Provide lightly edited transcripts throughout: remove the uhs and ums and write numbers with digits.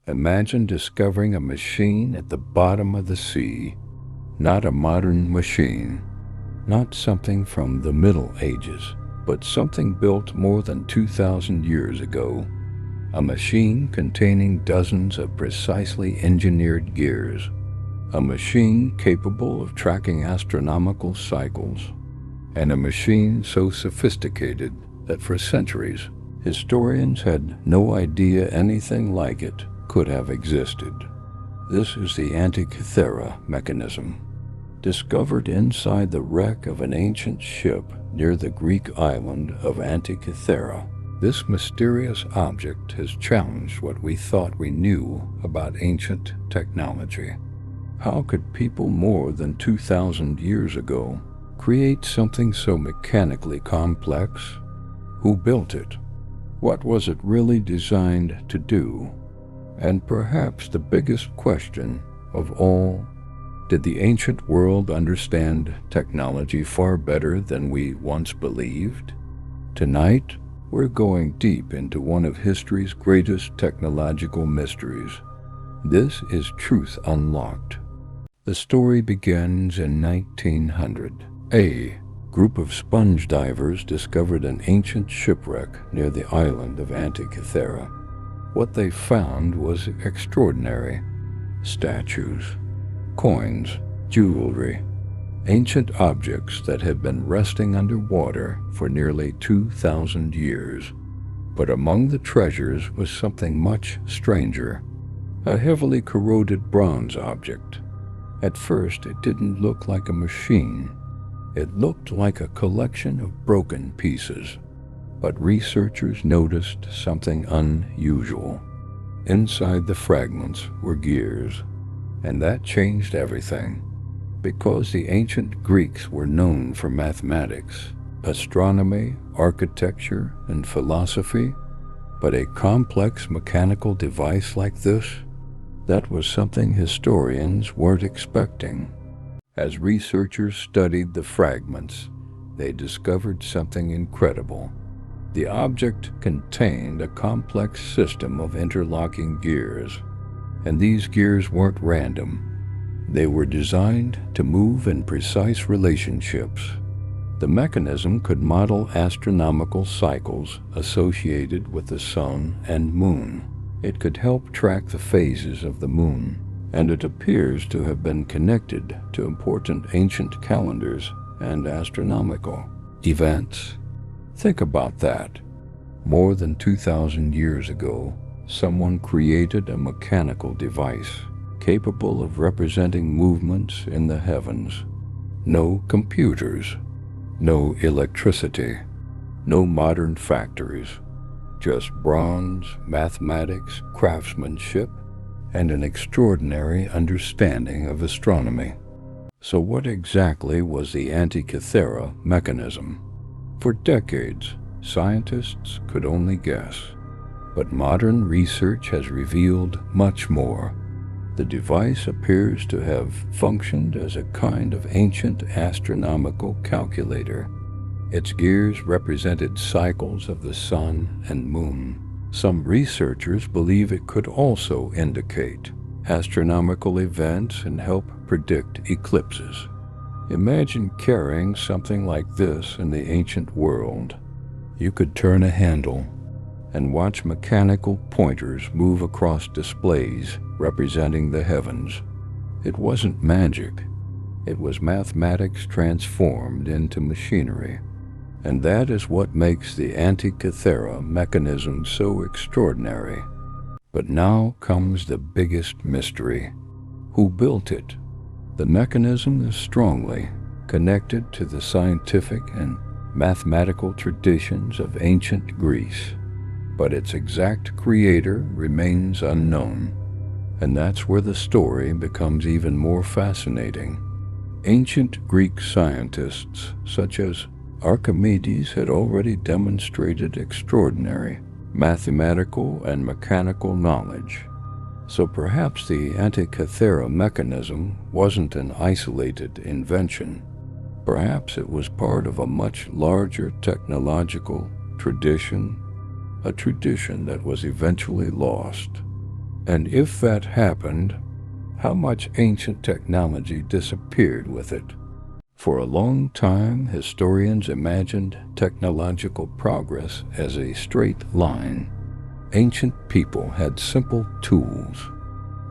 Imagine discovering a machine at the bottom of the sea, not a modern machine, not something from the Middle Ages, but something built more than 2,000 years ago. A machine containing dozens of precisely engineered gears. A machine capable of tracking astronomical cycles. And a machine so sophisticated that for centuries, historians had no idea anything like it could have existed. This is the Antikythera Mechanism. Discovered inside the wreck of an ancient ship near the Greek island of Antikythera, this mysterious object has challenged what we thought we knew about ancient technology. How could people more than 2,000 years ago create something so mechanically complex? Who built it? What was it really designed to do? And perhaps the biggest question of all, did the ancient world understand technology far better than we once believed? Tonight, we're going deep into one of history's greatest technological mysteries. This is Truth Unlocked. The story begins in 1900. A group of sponge divers discovered an ancient shipwreck near the island of Antikythera. What they found was extraordinary. Statues, coins, jewelry, ancient objects that had been resting underwater for nearly 2,000 years. But among the treasures was something much stranger, a heavily corroded bronze object. At first, it didn't look like a machine. It looked like a collection of broken pieces. But researchers noticed something unusual. Inside the fragments were gears, and that changed everything. Because the ancient Greeks were known for mathematics, astronomy, architecture, and philosophy, but a complex mechanical device like this, that was something historians weren't expecting. As researchers studied the fragments, they discovered something incredible. The object contained a complex system of interlocking gears, and these gears weren't random. They were designed to move in precise relationships. The mechanism could model astronomical cycles associated with the sun and moon. It could help track the phases of the moon, and it appears to have been connected to important ancient calendars and astronomical events. Think about that. More than 2,000 years ago, someone created a mechanical device capable of representing movements in the heavens. No computers, no electricity, no modern factories, just bronze, mathematics, craftsmanship, and an extraordinary understanding of astronomy. So what exactly was the Antikythera Mechanism? For decades, scientists could only guess, but modern research has revealed much more. The device appears to have functioned as a kind of ancient astronomical calculator. Its gears represented cycles of the sun and moon. Some researchers believe it could also indicate astronomical events and help predict eclipses. Imagine carrying something like this in the ancient world. You could turn a handle and watch mechanical pointers move across displays representing the heavens. It wasn't magic. It was mathematics transformed into machinery. And that is what makes the Antikythera Mechanism so extraordinary. But now comes the biggest mystery. Who built it? The mechanism is strongly connected to the scientific and mathematical traditions of ancient Greece, but its exact creator remains unknown. And that's where the story becomes even more fascinating. Ancient Greek scientists, such as Archimedes, had already demonstrated extraordinary mathematical and mechanical knowledge. So perhaps the Antikythera Mechanism wasn't an isolated invention. Perhaps it was part of a much larger technological tradition, a tradition that was eventually lost. And if that happened, how much ancient technology disappeared with it? For a long time, historians imagined technological progress as a straight line. Ancient people had simple tools.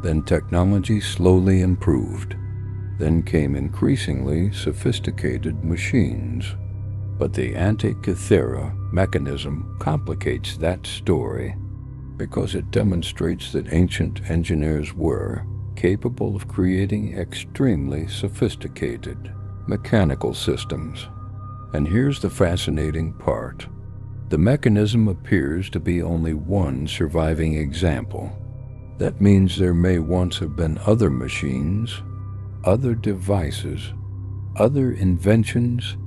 Then technology slowly improved. Then came increasingly sophisticated machines. But the Antikythera Mechanism complicates that story because it demonstrates that ancient engineers were capable of creating extremely sophisticated mechanical systems. And here's the fascinating part. The mechanism appears to be only one surviving example. That means there may once have been other machines, other devices, other inventions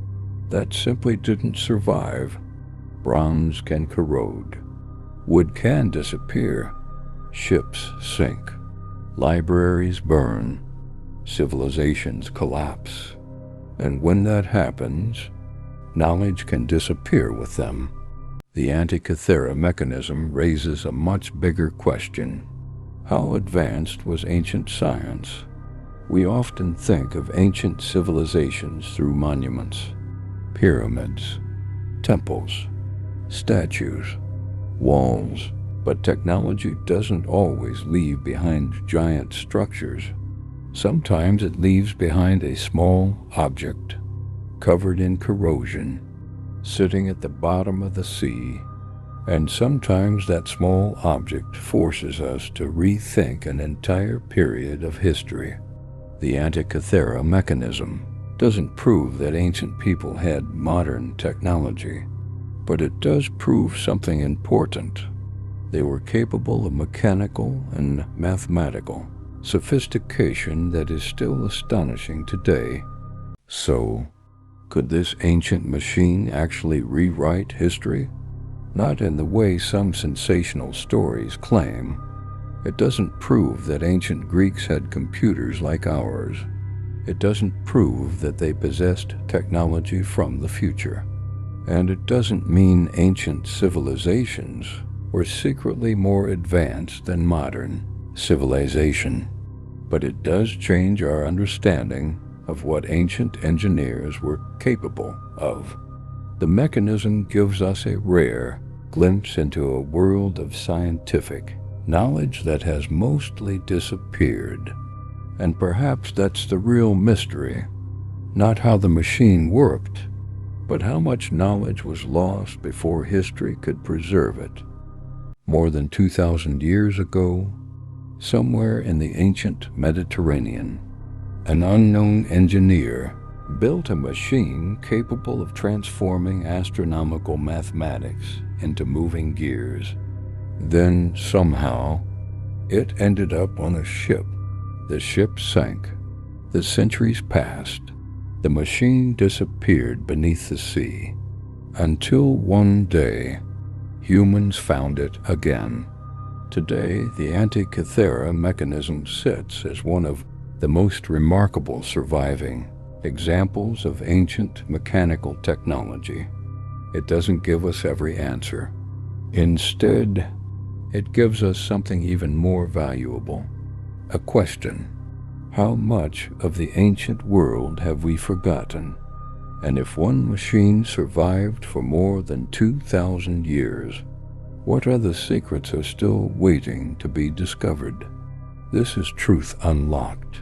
that simply didn't survive. Bronze can corrode. Wood can disappear. Ships sink. Libraries burn. Civilizations collapse. And when that happens, knowledge can disappear with them. The Antikythera Mechanism raises a much bigger question. How advanced was ancient science? We often think of ancient civilizations through monuments, pyramids, temples, statues, walls, but technology doesn't always leave behind giant structures. Sometimes it leaves behind a small object, covered in corrosion, sitting at the bottom of the sea. And sometimes that small object forces us to rethink an entire period of history. The Antikythera Mechanism doesn't prove that ancient people had modern technology, but it does prove something important. They were capable of mechanical and mathematical sophistication that is still astonishing today. So, could this ancient machine actually rewrite history? Not in the way some sensational stories claim. It doesn't prove that ancient Greeks had computers like ours. It doesn't prove that they possessed technology from the future. And it doesn't mean ancient civilizations were secretly more advanced than modern civilization. But it does change our understanding of what ancient engineers were capable of. The mechanism gives us a rare glimpse into a world of scientific knowledge that has mostly disappeared. And perhaps that's the real mystery. Not how the machine worked, but how much knowledge was lost before history could preserve it. More than 2,000 years ago, somewhere in the ancient Mediterranean, an unknown engineer built a machine capable of transforming astronomical mathematics into moving gears. Then, somehow, it ended up on a ship. The ship sank. The centuries passed. The machine disappeared beneath the sea, until one day, humans found it again. Today, the Antikythera Mechanism sits as one of the most remarkable surviving examples of ancient mechanical technology. It doesn't give us every answer. Instead, it gives us something even more valuable, a question. How much of the ancient world have we forgotten? And if one machine survived for more than 2,000 years, what other secrets are still waiting to be discovered? This is Truth Unlocked.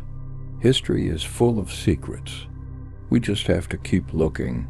History is full of secrets. We just have to keep looking.